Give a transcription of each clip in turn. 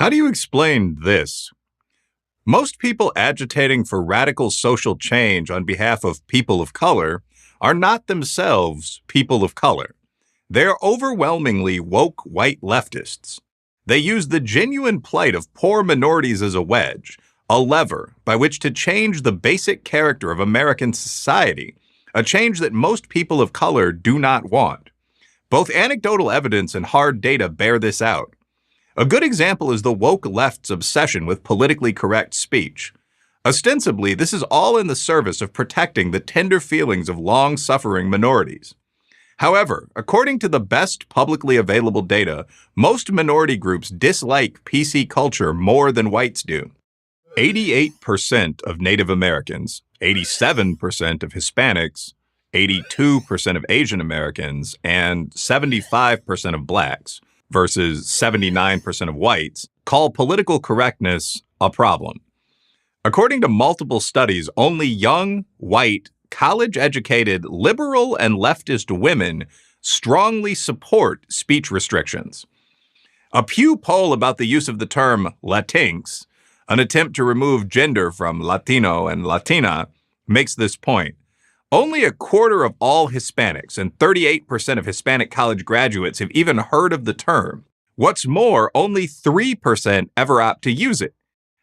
How do you explain this? Most people agitating for radical social change on behalf of people of color are not themselves people of color. They're overwhelmingly woke white leftists. They use the genuine plight of poor minorities as a wedge, a lever by which to change the basic character of American society, a change that most people of color do not want. Both anecdotal evidence and hard data bear this out. A good example is the woke left's obsession with politically correct speech. Ostensibly, this is all in the service of protecting the tender feelings of long-suffering minorities. However, according to the best publicly available data, most minority groups dislike PC culture more than whites do. 88% of Native Americans, 87% of Hispanics, 82% of Asian Americans, and 75% of blacks, versus 79% of whites, call political correctness a problem. According to multiple studies, only young, white, college-educated, liberal, and leftist women strongly support speech restrictions. A Pew poll about the use of the term Latinx, an attempt to remove gender from Latino and Latina, makes this point. Only a quarter of all Hispanics and 38% of Hispanic college graduates have even heard of the term. What's more, only 3% ever opt to use it.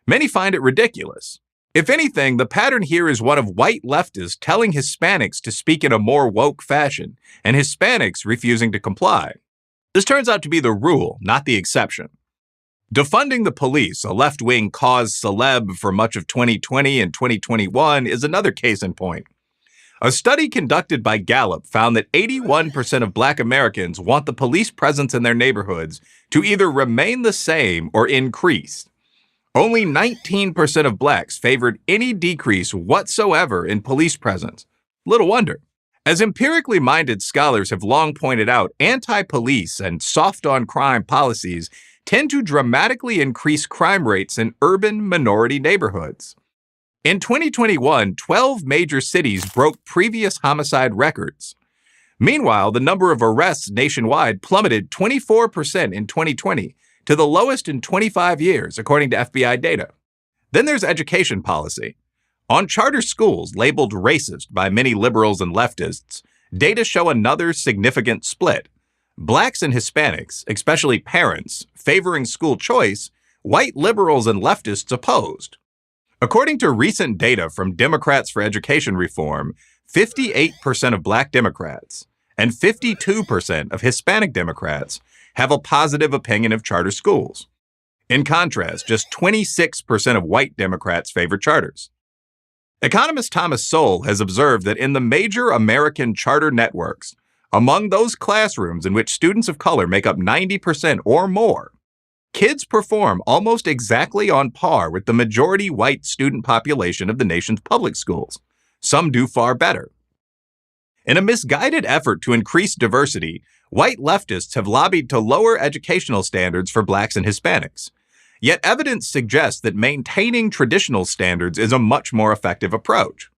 Many find it ridiculous. If anything, the pattern here is one of white leftists telling Hispanics to speak in a more woke fashion, and Hispanics refusing to comply. This turns out to be the rule, not the exception. Defunding the police, a left-wing cause celeb for much of 2020 and 2021, is another case in point. A study conducted by Gallup found that 81% of Black Americans want the police presence in their neighborhoods to either remain the same or increase. Only 19% of Blacks favored any decrease whatsoever in police presence. Little wonder. As empirically minded scholars have long pointed out, anti-police and soft-on-crime policies tend to dramatically increase crime rates in urban minority neighborhoods. In 2021, 12 major cities broke previous homicide records. Meanwhile, the number of arrests nationwide plummeted 24% in 2020 to the lowest in 25 years, according to FBI data. Then there's education policy. On charter schools labeled racist by many liberals and leftists, data show another significant split. Blacks and Hispanics, especially parents, favoring school choice, white liberals and leftists opposed. According to recent data from Democrats for Education Reform, 58% of Black Democrats and 52% of Hispanic Democrats have a positive opinion of charter schools. In contrast, just 26% of white Democrats favor charters. Economist Thomas Sowell has observed that in the major American charter networks, among those classrooms in which students of color make up 90% or more, kids perform almost exactly on par with the majority white student population of the nation's public schools. Some do far better. In a misguided effort to increase diversity, white leftists have lobbied to lower educational standards for Blacks and Hispanics. Yet evidence suggests that maintaining traditional standards is a much more effective approach.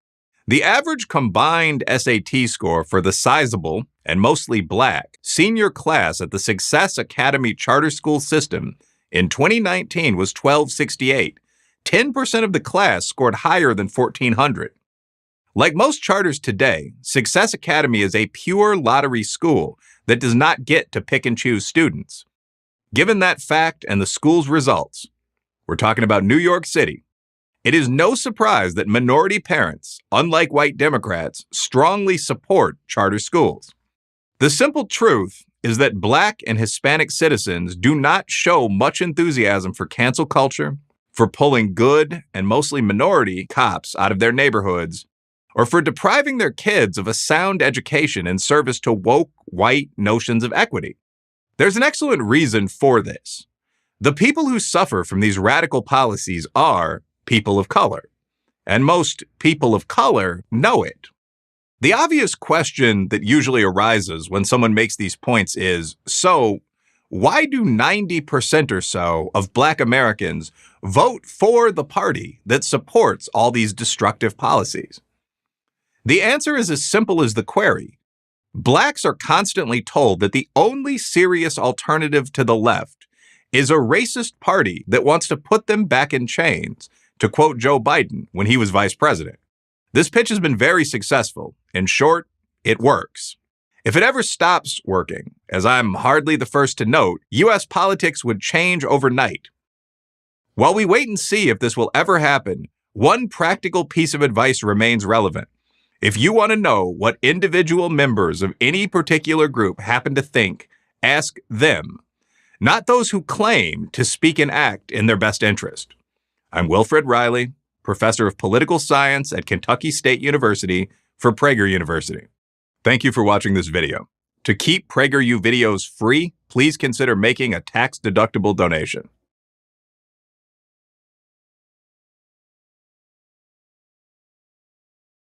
The average combined SAT score for the sizable and mostly Black senior class at the Success Academy charter school system in 2019 was 1268. 10% of the class scored higher than 1400. Like most charters today, Success Academy is a pure lottery school that does not get to pick and choose students. Given that fact and the school's results, we're talking about New York City, it is no surprise that minority parents, unlike white Democrats, strongly support charter schools. The simple truth is that Black and Hispanic citizens do not show much enthusiasm for cancel culture, for pulling good and mostly minority cops out of their neighborhoods, or for depriving their kids of a sound education in service to woke white notions of equity. There's an excellent reason for this. The people who suffer from these radical policies are people of color, and most people of color know it. The obvious question that usually arises when someone makes these points is, so why do 90% or so of Black Americans vote for the party that supports all these destructive policies? The answer is as simple as the query. Blacks are constantly told that the only serious alternative to the left is a racist party that wants to put them back in chains, to quote Joe Biden when he was vice president. This pitch has been very successful. In short, it works. If it ever stops working, as I'm hardly the first to note, U.S. politics would change overnight. While we wait and see if this will ever happen, one practical piece of advice remains relevant. If you want to know what individual members of any particular group happen to think, ask them, not those who claim to speak and act in their best interest. I'm Wilfred Riley, professor of political science at Kentucky State University for Prager University. Thank you for watching this video. To keep PragerU videos free, please consider making a tax-deductible donation.